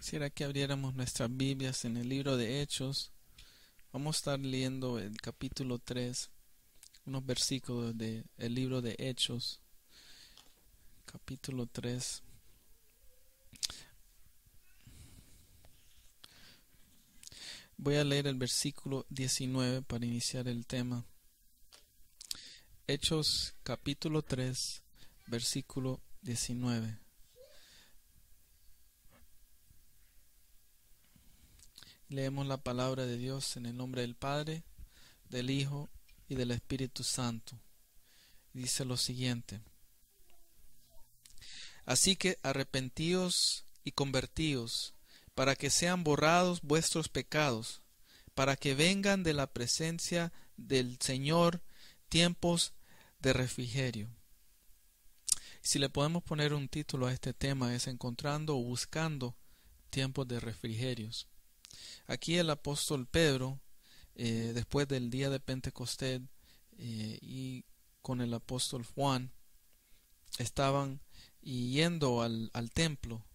Quisiera que abriéramos nuestras Biblias en el libro de Hechos. Vamos a estar leyendo el capítulo 3, unos versículos del libro de Hechos, capítulo 3. Voy a leer el versículo 19 para iniciar el tema. Hechos capítulo 3, versículo 19. Leemos la palabra de Dios en el nombre del Padre, del Hijo y del Espíritu Santo. Dice lo siguiente: Así que arrepentíos y convertíos, para que sean borrados vuestros pecados, para que vengan de la presencia del Señor tiempos de refrigerio. Si le podemos poner un título a este tema, es Encontrando o Buscando tiempos de refrigerios. Aquí el apóstol Pedro, después del día de Pentecostés, y con el apóstol Juan, estaban yendo al templo,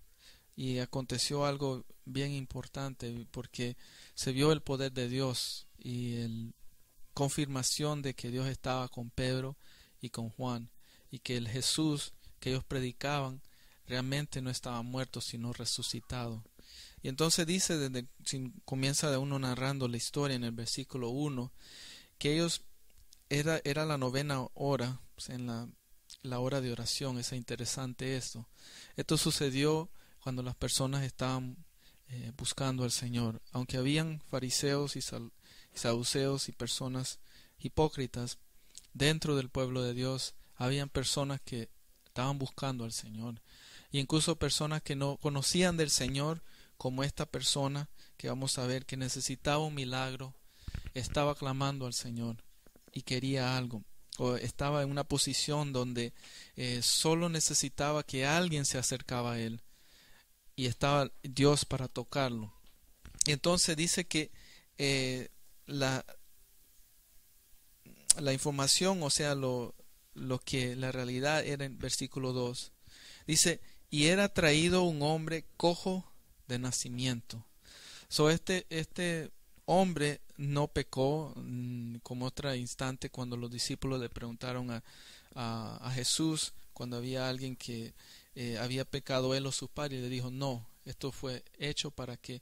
y aconteció algo bien importante porque se vio el poder de Dios y la confirmación de que Dios estaba con Pedro y con Juan, y que el Jesús que ellos predicaban realmente no estaba muerto sino resucitado. Y entonces dice, comienza de uno narrando la historia en el versículo 1, que ellos era la novena hora, pues en la hora de oración. Es interesante esto. Esto sucedió cuando las personas estaban buscando al Señor. Aunque habían fariseos y saduceos y personas hipócritas dentro del pueblo de Dios, habían personas que estaban buscando al Señor. Y incluso personas que no conocían del Señor, como esta persona que vamos a ver que necesitaba un milagro, estaba clamando al Señor y quería algo, o estaba en una posición donde solo necesitaba que alguien se acercaba a él, y estaba Dios para tocarlo. Y entonces dice que la información, o sea, lo que la realidad era en versículo 2. Dice, y era traído un hombre cojo de nacimiento. Este hombre no pecó, como otro instante cuando los discípulos le preguntaron a Jesús, cuando había alguien que había pecado él o sus padres, y le dijo, no, esto fue hecho para que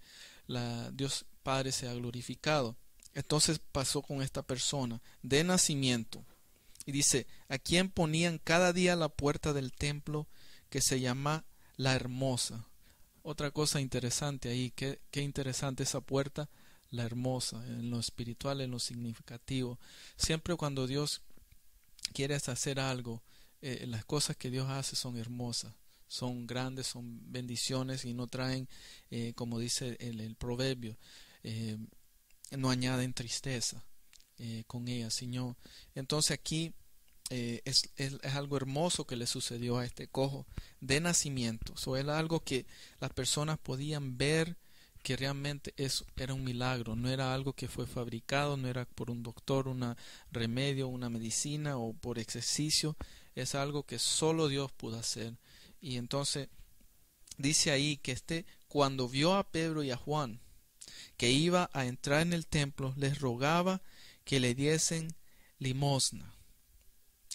Dios Padre sea glorificado. Entonces pasó con esta persona de nacimiento, y dice, a quien ponían cada día a la puerta del templo, que se llama La Hermosa. Otra cosa interesante ahí, qué interesante esa puerta, La Hermosa, en lo espiritual, en lo significativo. Siempre cuando Dios quiere hacer algo, las cosas que Dios hace son hermosas, son grandes, son bendiciones, y no traen, como dice el proverbio, no añaden tristeza con ellas, Señor. Entonces aquí es algo hermoso que le sucedió a este cojo de nacimiento. Era algo que las personas podían ver, que realmente eso era un milagro, no era algo que fue fabricado, no era por un doctor, un remedio, una medicina o por ejercicio. Es algo que solo Dios pudo hacer. Y entonces dice ahí que cuando vio a Pedro y a Juan que iba a entrar en el templo, les rogaba que le diesen limosna.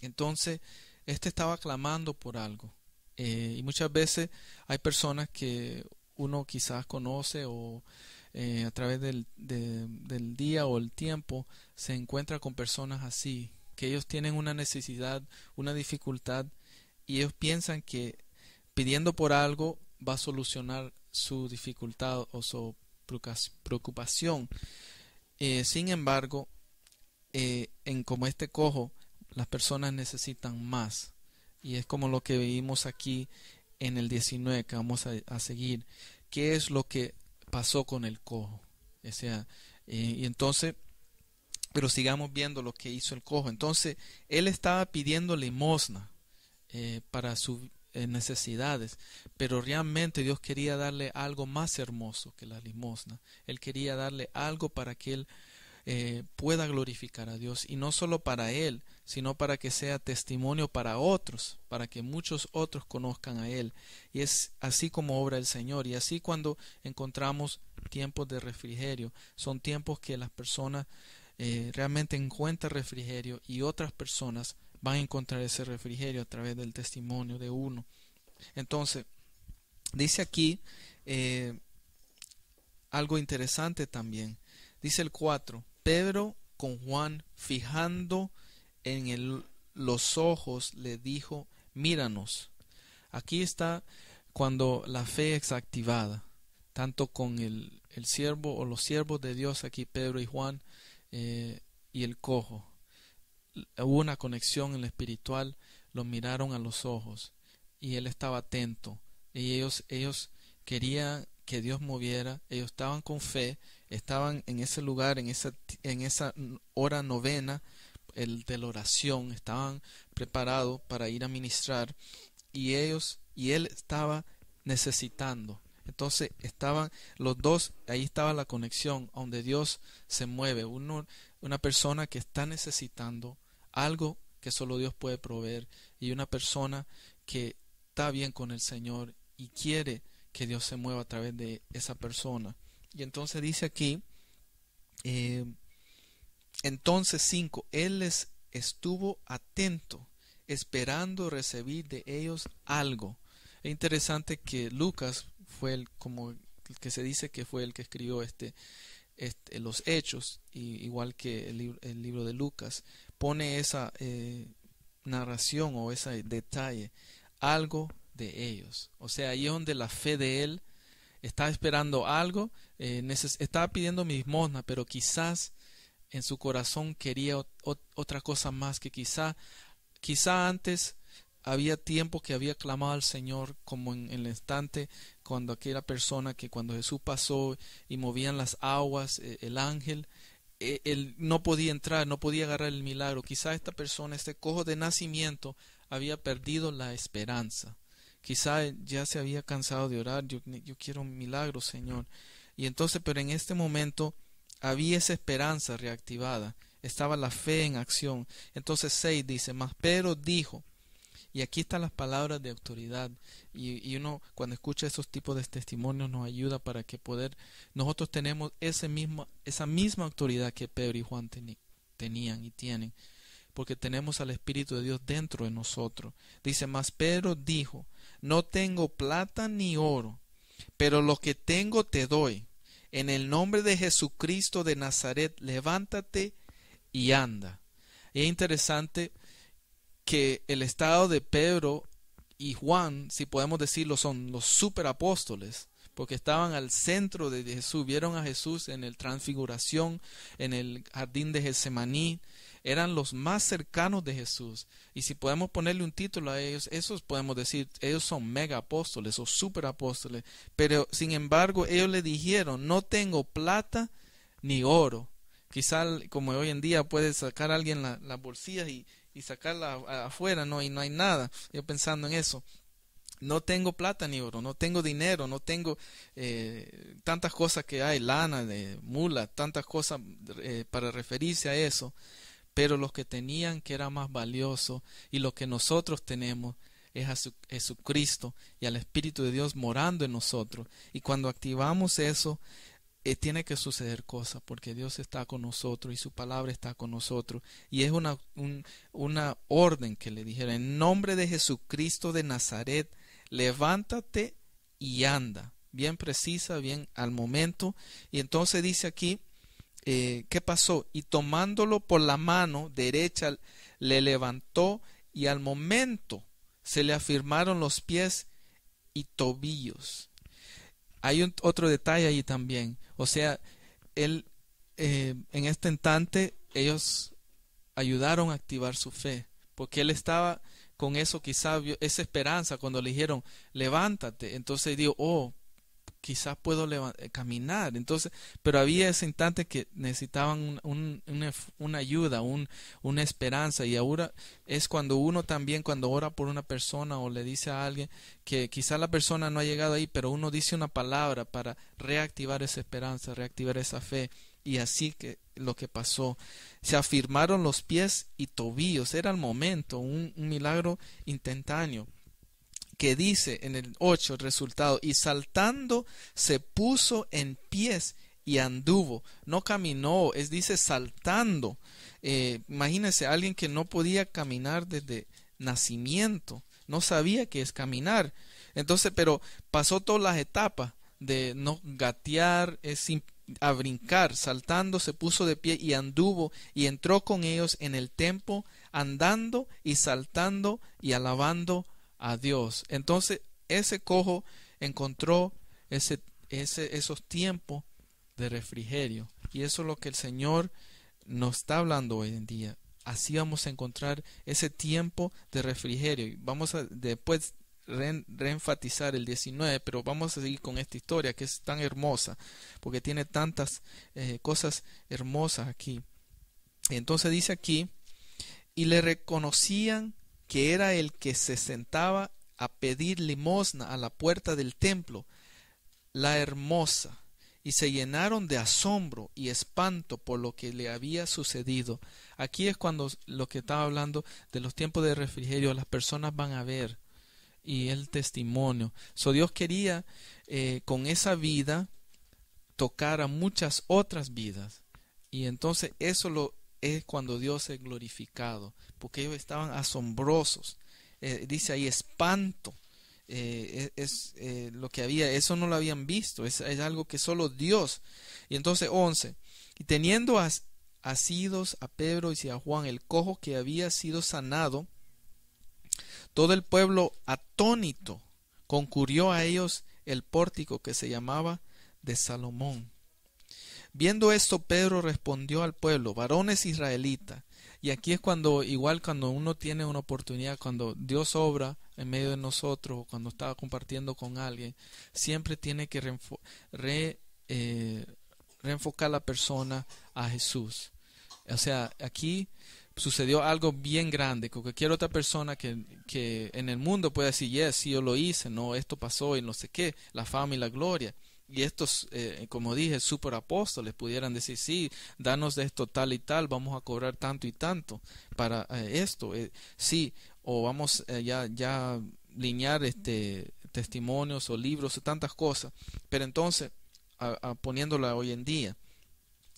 Entonces, estaba clamando por algo. Y muchas veces hay personas que uno quizás conoce, o a través del día o el tiempo se encuentra con personas así, que ellos tienen una necesidad, una dificultad, y ellos piensan que pidiendo por algo va a solucionar su dificultad o su preocupación. Sin embargo, como este cojo, las personas necesitan más, y es como lo que vimos aquí en el 19 que vamos a seguir. ¿Qué es lo que pasó con el cojo? O sea, y entonces, pero sigamos viendo lo que hizo el cojo. Entonces él estaba pidiendo limosna para sus necesidades, pero realmente Dios quería darle algo más hermoso que la limosna. Él quería darle algo para que él pueda glorificar a Dios, y no solo para él, sino para que sea testimonio para otros, para que muchos otros conozcan a él. Y es así como obra el Señor. Y así cuando encontramos tiempos de refrigerio, son tiempos que las personas realmente encuentran refrigerio, y otras personas van a encontrar ese refrigerio a través del testimonio de uno. Entonces, dice aquí algo interesante también. Dice el 4: Pedro con Juan, fijando en los ojos, le dijo: míranos. Aquí está cuando la fe es activada, tanto con el siervo o los siervos de Dios, aquí Pedro y Juan, y el cojo. Hubo una conexión en lo espiritual, lo miraron a los ojos y él estaba atento, y ellos querían que Dios moviera. Ellos estaban con fe, estaban en ese lugar, en esa hora novena de la oración, estaban preparados para ir a ministrar, y él estaba necesitando. Entonces estaban los dos, ahí estaba la conexión, donde Dios se mueve. Una persona que está necesitando algo que solo Dios puede proveer, y una persona que está bien con el Señor y quiere que Dios se mueva a través de esa persona. Y entonces dice aquí, entonces 5, él les estuvo atento, esperando recibir de ellos algo. Es interesante que Lucas fue el que se dice que fue el que escribió los Hechos, igual que el libro de Lucas, pone esa narración o ese detalle, algo de ellos. O sea, ahí es donde la fe de él estaba esperando algo, estaba pidiendo limosna, pero quizás en su corazón quería otra cosa más, que quizá antes había tiempo que había clamado al Señor, como en el instante cuando aquella persona, que cuando Jesús pasó y movían las aguas, el ángel, él no podía entrar, no podía agarrar el milagro. Quizá esta persona, este cojo de nacimiento, había perdido la esperanza. Quizá ya se había cansado de orar: yo quiero un milagro, Señor. Y entonces, pero en este momento había esa esperanza reactivada, estaba la fe en acción. Entonces 6 dice: mas Pedro dijo. Y aquí están las palabras de autoridad, y uno cuando escucha esos tipos de testimonios nos ayuda para que nosotros tenemos esa misma autoridad que Pedro y Juan tenían y tienen, porque tenemos al Espíritu de Dios dentro de nosotros. Dice: mas Pedro dijo: no tengo plata ni oro, pero lo que tengo te doy. En el nombre de Jesucristo de Nazaret, levántate y anda. Y es interesante que el estado de Pedro y Juan, si podemos decirlo, son los superapóstoles, porque estaban al centro de Jesús, vieron a Jesús en el Transfiguración, en el jardín de Getsemaní, eran los más cercanos de Jesús. Y si podemos ponerle un título a ellos, esos podemos decir, ellos son mega apóstoles o superapóstoles. Pero sin embargo, ellos le dijeron: no tengo plata ni oro. Quizá como hoy en día puede sacar a alguien las bolsillas y sacarla afuera, ¿no? Y no hay nada. Yo pensando en eso: no tengo plata ni oro, no tengo dinero, no tengo tantas cosas que hay, lana, de mula, tantas cosas para referirse a eso. Pero lo que tenían, que era más valioso, y lo que nosotros tenemos, es a Jesucristo y al Espíritu de Dios morando en nosotros. Y cuando activamos eso, tiene que suceder cosas, porque Dios está con nosotros y su palabra está con nosotros. Y es una orden que le dijeron: en nombre de Jesucristo de Nazaret, levántate y anda. Bien precisa, bien al momento. Y entonces dice aquí, ¿qué pasó? Y tomándolo por la mano derecha, le levantó, y al momento se le afirmaron los pies y tobillos. Hay otro detalle ahí también. O sea, él, en este instante, ellos ayudaron a activar su fe, porque él estaba con eso, quizá vio esa esperanza cuando le dijeron: levántate. Entonces dijo: oh, quizás puedo caminar. Entonces, pero había ese instante que necesitaban una ayuda, una esperanza. Y ahora es cuando uno también, cuando ora por una persona o le dice a alguien que quizás la persona no ha llegado ahí, pero uno dice una palabra para reactivar esa esperanza, reactivar esa fe. Y así que lo que pasó, se afirmaron los pies y tobillos, era el momento, un milagro instantáneo, que dice en el 8 el resultado, y saltando se puso en pies y anduvo, no caminó, dice saltando. Imagínense, alguien que no podía caminar desde nacimiento, no sabía qué es caminar. Entonces, pero pasó todas las etapas de no gatear, a brincar, saltando se puso de pie y anduvo y entró con ellos en el templo, andando y saltando y alabando a Dios. Entonces, ese cojo encontró esos tiempos de refrigerio, y eso es lo que el Señor nos está hablando hoy en día. Así vamos a encontrar ese tiempo de refrigerio. Y vamos a después reenfatizar el 19, pero vamos a seguir con esta historia que es tan hermosa, porque tiene tantas cosas hermosas aquí. Entonces dice aquí, y le reconocían que era el que se sentaba a pedir limosna a la puerta del templo, la hermosa, y se llenaron de asombro y espanto por lo que le había sucedido. Aquí es cuando lo que estaba hablando de los tiempos de refrigerio, las personas van a ver, y el testimonio. Dios quería con esa vida tocar a muchas otras vidas, y entonces eso es cuando Dios es glorificado, porque ellos estaban asombrosos. Dice ahí espanto. Lo que había, eso no lo habían visto, es algo que solo Dios. Y entonces 11, y teniendo asidos a Pedro y a Juan el cojo que había sido sanado, todo el pueblo atónito concurrió a ellos el pórtico que se llamaba de Salomón. Viendo esto, Pedro respondió al pueblo, varones israelitas. Y aquí es cuando uno tiene una oportunidad, cuando Dios obra en medio de nosotros, o cuando está compartiendo con alguien, siempre tiene que reenfocar la persona a Jesús. O sea, aquí sucedió algo bien grande, que cualquier otra persona que en el mundo puede decir, yes, sí, yo lo hice, no, esto pasó y no sé qué, la fama y la gloria. Y estos, como dije, superapóstoles pudieran decir, sí, danos de esto tal y tal, vamos a cobrar tanto y tanto para esto, sí, o vamos ya linear testimonios o libros o tantas cosas. Pero entonces, poniéndola hoy en día,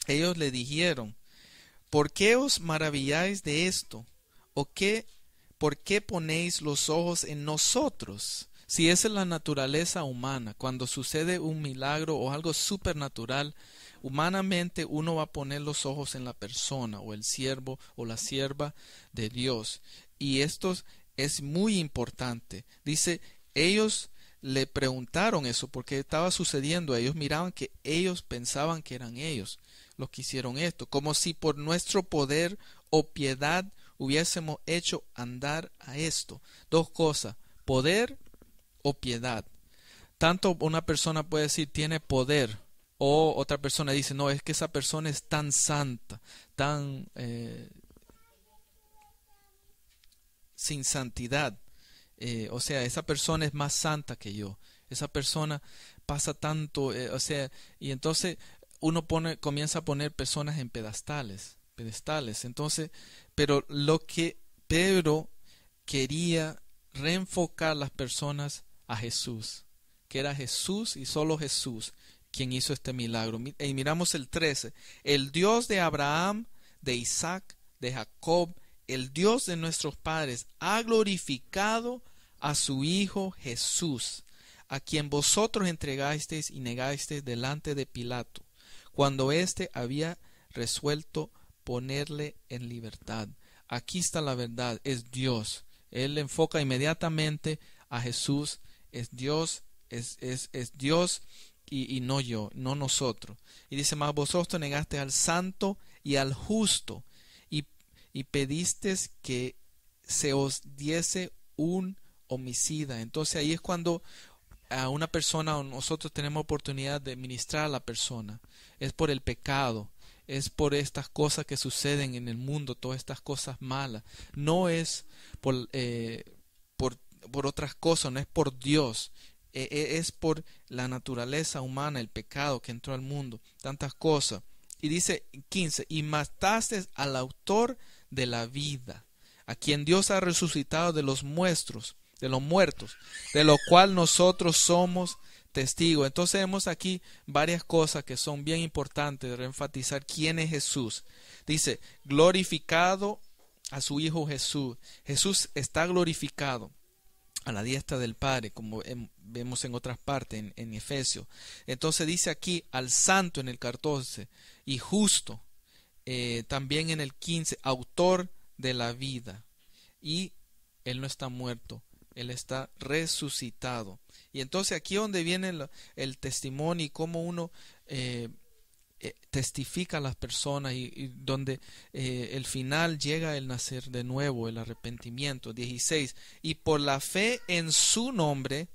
ellos le dijeron, ¿por qué os maravilláis de esto? ¿O por qué ponéis los ojos en nosotros? Si esa es la naturaleza humana, cuando sucede un milagro o algo supernatural, humanamente uno va a poner los ojos en la persona o el siervo o la sierva de Dios. Y esto es muy importante. Dice, ellos le preguntaron eso porque estaba sucediendo. Ellos miraban que ellos pensaban que eran ellos los que hicieron esto, como si por nuestro poder o piedad hubiésemos hecho andar a esto. Dos cosas, poder o piedad. Tanto una persona puede decir tiene poder, o otra persona dice no, es que esa persona es tan santa, tan sin santidad, o sea, esa persona es más santa que yo, esa persona pasa tanto, o sea, y entonces uno comienza a poner personas en pedestales. Entonces, pero lo que Pedro quería reenfocar las personas a Jesús, que era Jesús y solo Jesús quien hizo este milagro. Y miramos el 13, el Dios de Abraham, de Isaac, de Jacob, el Dios de nuestros padres, ha glorificado a su Hijo Jesús, a quien vosotros entregasteis y negasteis delante de Pilato, cuando éste había resuelto ponerle en libertad. Aquí está la verdad, es Dios. Él enfoca inmediatamente a Jesús, es Dios, es Dios y no yo, no nosotros. Y dice, mas vosotros negaste al santo y al justo y pedisteis que se os diese un homicida. Entonces ahí es cuando a una persona o nosotros tenemos oportunidad de ministrar a la persona. Es por el pecado, es por estas cosas que suceden en el mundo, todas estas cosas malas. No es por otras cosas, no es por Dios, es por la naturaleza humana, el pecado que entró al mundo, tantas cosas. Y dice 15, y mataste al autor de la vida, a quien Dios ha resucitado de los muertos, de lo cual nosotros somos testigos. Entonces vemos aquí varias cosas que son bien importantes de reenfatizar quién es Jesús. Dice, glorificado a su Hijo Jesús. Jesús está glorificado a la diestra del Padre, como vemos en otras partes, en Efesios. Entonces dice aquí al santo en el 14 y justo, también en el 15, autor de la vida. Y Él no está muerto, Él está resucitado. Y entonces aquí es donde viene el testimonio y cómo uno testifica a las personas y donde el final llega el nacer de nuevo, el arrepentimiento. 16, y por la fe en su nombre,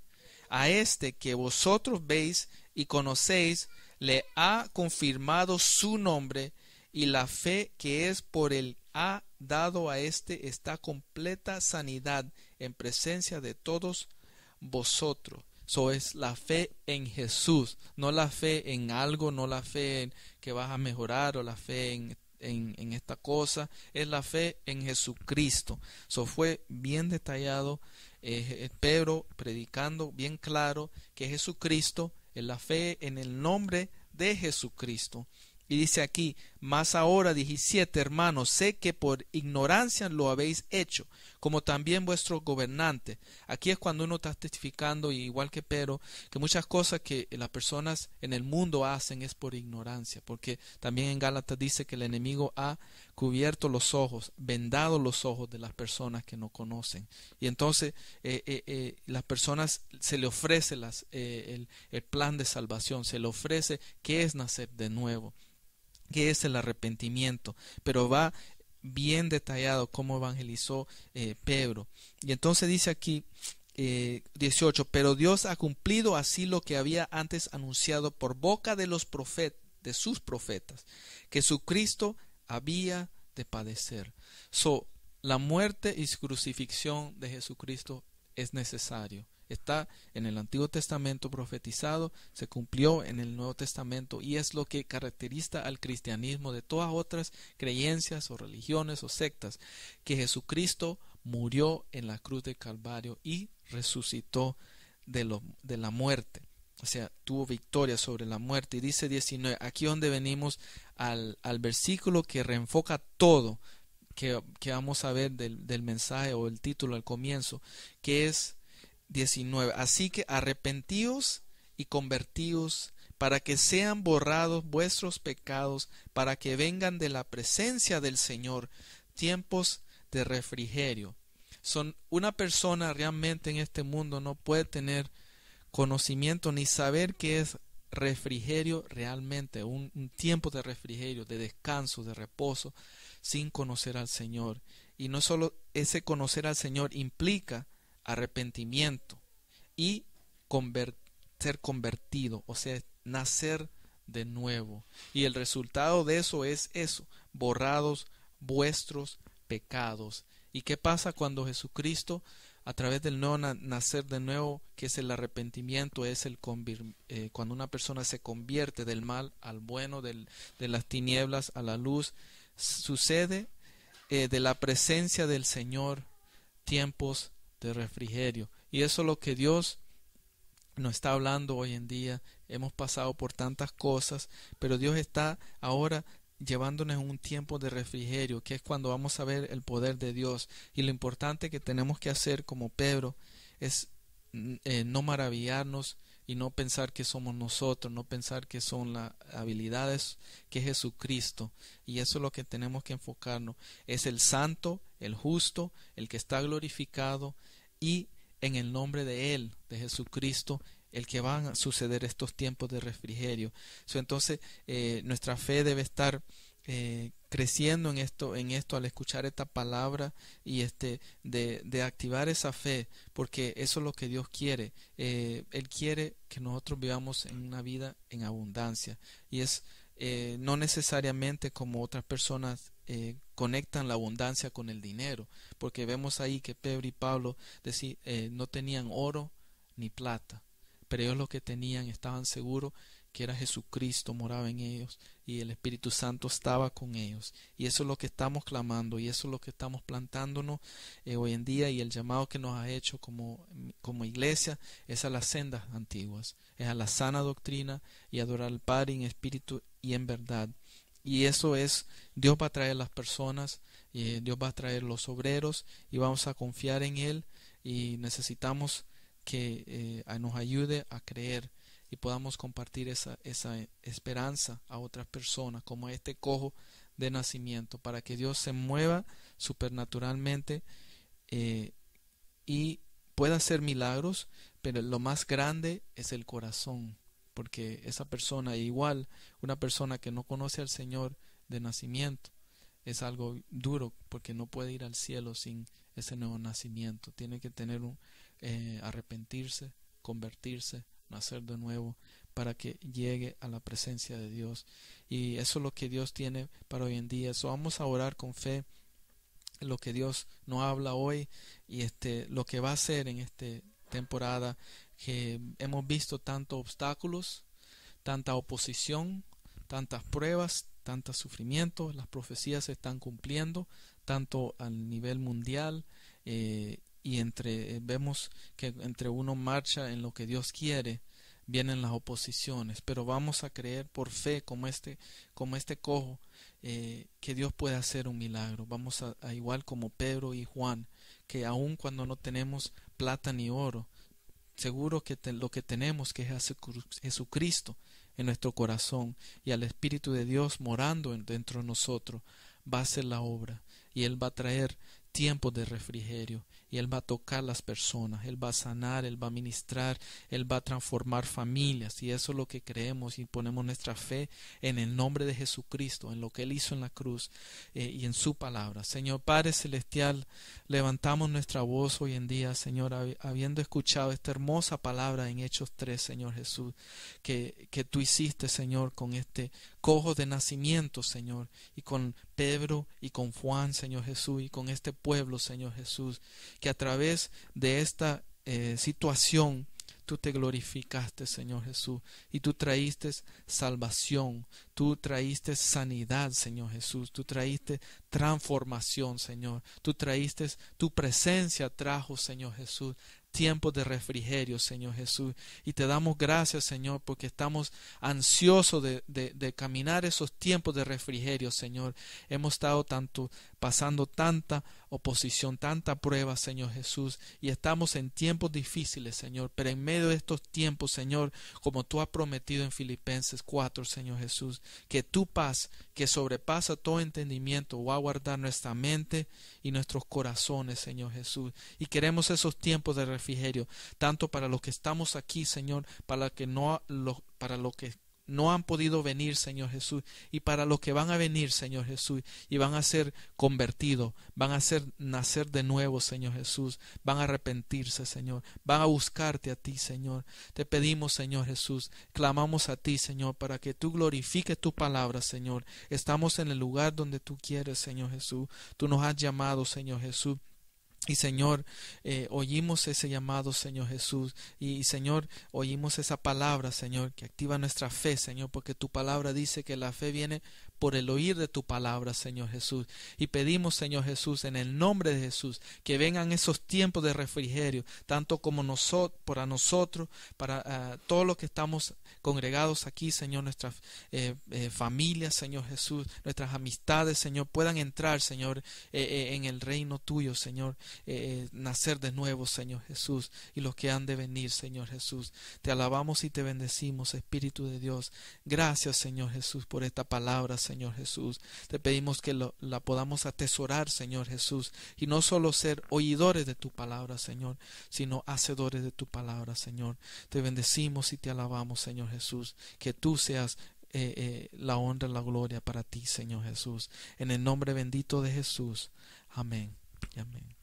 a este que vosotros veis y conocéis, le ha confirmado su nombre, y la fe que es por él ha dado a este esta completa sanidad en presencia de todos vosotros. Eso es la fe en Jesús, no la fe en algo, no la fe en que vas a mejorar o la fe en esta cosa, es la fe en Jesucristo. Eso fue bien detallado, Pedro predicando bien claro que Jesucristo es la fe en el nombre de Jesucristo. Y dice aquí, más ahora 17, hermanos, sé que por ignorancia lo habéis hecho, como también vuestros gobernantes. Aquí es cuando uno está testificando, igual que Pedro, que muchas cosas que las personas en el mundo hacen es por ignorancia, porque también en Gálatas dice que el enemigo ha cubierto los ojos, vendado los ojos de las personas que no conocen. Y entonces las personas se le ofrece el plan de salvación, se le ofrece qué es nacer de nuevo, que es el arrepentimiento, pero va bien detallado cómo evangelizó Pedro. Y entonces dice aquí 18, pero Dios ha cumplido así lo que había antes anunciado por boca de los de sus profetas, que Jesucristo había de padecer. La muerte y crucifixión de Jesucristo es necesario. Está en el Antiguo Testamento profetizado, se cumplió en el Nuevo Testamento y es lo que caracteriza al cristianismo de todas otras creencias o religiones o sectas, que Jesucristo murió en la cruz de Calvario y resucitó de la muerte. O sea, tuvo victoria sobre la muerte. Y dice 19, aquí donde venimos al versículo que reenfoca todo que vamos a ver del mensaje o el título al comienzo, que es 19. Así que arrepentíos y convertíos para que sean borrados vuestros pecados, para que vengan de la presencia del Señor tiempos de refrigerio. Una persona realmente en este mundo no puede tener conocimiento ni saber qué es refrigerio realmente, un tiempo de refrigerio, de descanso, de reposo, sin conocer al Señor. Y no solo ese conocer al Señor implica arrepentimiento y ser convertido, o sea, nacer de nuevo. Y el resultado de eso es eso, borrados vuestros pecados. ¿Y qué pasa cuando Jesucristo, a través del nuevo nacer de nuevo, que es el arrepentimiento, es cuando una persona se convierte del mal al bueno, de las tinieblas a la luz, sucede de la presencia del Señor tiempos de refrigerio? Y eso es lo que Dios nos está hablando hoy en día. Hemos pasado por tantas cosas, pero Dios está ahora llevándonos un tiempo de refrigerio, que es cuando vamos a ver el poder de Dios. Y lo importante que tenemos que hacer como Pedro es no maravillarnos y no pensar que somos nosotros, no pensar que son las habilidades que es Jesucristo. Y eso es lo que tenemos que enfocarnos. Es el santo, el justo, el que está glorificado, y en el nombre de Él, de Jesucristo, el que van a suceder estos tiempos de refrigerio. Entonces nuestra fe debe estar creciendo en esto al escuchar esta palabra y de activar esa fe, porque eso es lo que Dios quiere. Él quiere que nosotros vivamos en una vida en abundancia, y es no necesariamente como otras personas conectan la abundancia con el dinero, porque vemos ahí que Pedro y Pablo no tenían oro ni plata, pero ellos lo que tenían, estaban seguros que era Jesucristo, moraba en ellos y el Espíritu Santo estaba con ellos. Y eso es lo que estamos clamando y eso es lo que estamos plantándonos hoy en día, y el llamado que nos ha hecho como iglesia es a las sendas antiguas, es a la sana doctrina y adorar al Padre en espíritu y en verdad. Y eso es, Dios va a traer las personas, Dios va a traer los obreros y vamos a confiar en Él, y necesitamos que nos ayude a creer y podamos compartir esa esperanza a otras personas, como a este cojo de nacimiento, para que Dios se mueva supernaturalmente y pueda hacer milagros, pero lo más grande es el corazón, porque esa persona, igual una persona que no conoce al Señor de nacimiento, es algo duro, porque no puede ir al cielo sin ese nuevo nacimiento. Tiene que tener arrepentirse, convertirse, nacer de nuevo, para que llegue a la presencia de Dios. Y eso es lo que Dios tiene para hoy en día. Eso vamos a orar con fe lo que Dios nos habla hoy, y lo que va a hacer en esta temporada, que hemos visto tantos obstáculos, tanta oposición, tantas pruebas, tantos sufrimientos. Las profecías se están cumpliendo tanto a nivel mundial, y vemos que entre uno marcha en lo que Dios quiere, vienen las oposiciones, pero vamos a creer por fe, como este cojo, que Dios puede hacer un milagro. Vamos a igual como Pedro y Juan, que aun cuando no tenemos plata ni oro, seguro que lo que tenemos, que es Jesucristo en nuestro corazón, y al Espíritu de Dios morando dentro de nosotros, va a hacer la obra, y Él va a traer tiempos de refrigerio, y Él va a tocar las personas, Él va a sanar, Él va a ministrar, Él va a transformar familias, y eso es lo que creemos y ponemos nuestra fe en el nombre de Jesucristo, en lo que Él hizo en la cruz, y en su palabra. Señor Padre Celestial, levantamos nuestra voz hoy en día, Señor, habiendo escuchado esta hermosa palabra en Hechos 3, Señor Jesús, que tú hiciste, Señor, con este cojo de nacimiento, Señor, y con Pedro y con Juan, Señor Jesús, y con este pueblo, Señor Jesús, que a través de esta situación tú te glorificaste, Señor Jesús, y tú traíste salvación, tú traíste sanidad, Señor Jesús, tú traíste transformación, Señor, tú traíste, tu presencia trajo, Señor Jesús, tiempos de refrigerio, Señor Jesús, y te damos gracias, Señor, porque estamos ansiosos de caminar esos tiempos de refrigerio, Señor. Hemos estado pasando tanta oposición, tanta prueba, Señor Jesús, y estamos en tiempos difíciles, Señor, pero en medio de estos tiempos, Señor, como tú has prometido en Filipenses 4, Señor Jesús, que tu paz, que sobrepasa todo entendimiento, va a guardar nuestra mente y nuestros corazones, Señor Jesús, y queremos esos tiempos de refrigerio, tanto para los que estamos aquí, Señor, para los que no han podido venir, Señor Jesús, y para los que van a venir, Señor Jesús, y van a ser convertidos, van a ser nacer de nuevo, Señor Jesús, van a arrepentirse, Señor, van a buscarte a ti, Señor. Te pedimos, Señor Jesús, clamamos a ti, Señor, para que tú glorifiques tu palabra, Señor. Estamos en el lugar donde tú quieres, Señor Jesús. Tú nos has llamado, Señor Jesús. Y Señor, oímos ese llamado, Señor Jesús, y Señor, oímos esa palabra, Señor, que activa nuestra fe, Señor, porque tu palabra dice que la fe viene por el oír de tu palabra, Señor Jesús. Y pedimos, Señor Jesús, en el nombre de Jesús, que vengan esos tiempos de refrigerio, tanto como para nosotros, para todos los que estamos congregados aquí, Señor, nuestras familias, Señor Jesús, nuestras amistades, Señor, puedan entrar, Señor, en el reino tuyo, Señor, nacer de nuevo, Señor Jesús, y los que han de venir, Señor Jesús. Te alabamos y te bendecimos, Espíritu de Dios. Gracias, Señor Jesús, por esta palabra, Señor Jesús. Te pedimos que la podamos atesorar, Señor Jesús, y no solo ser oidores de tu palabra, Señor, sino hacedores de tu palabra, Señor. Te bendecimos y te alabamos, Señor Jesús. Que tú seas la honra y la gloria para ti, Señor Jesús. En el nombre bendito de Jesús. Amén y amén.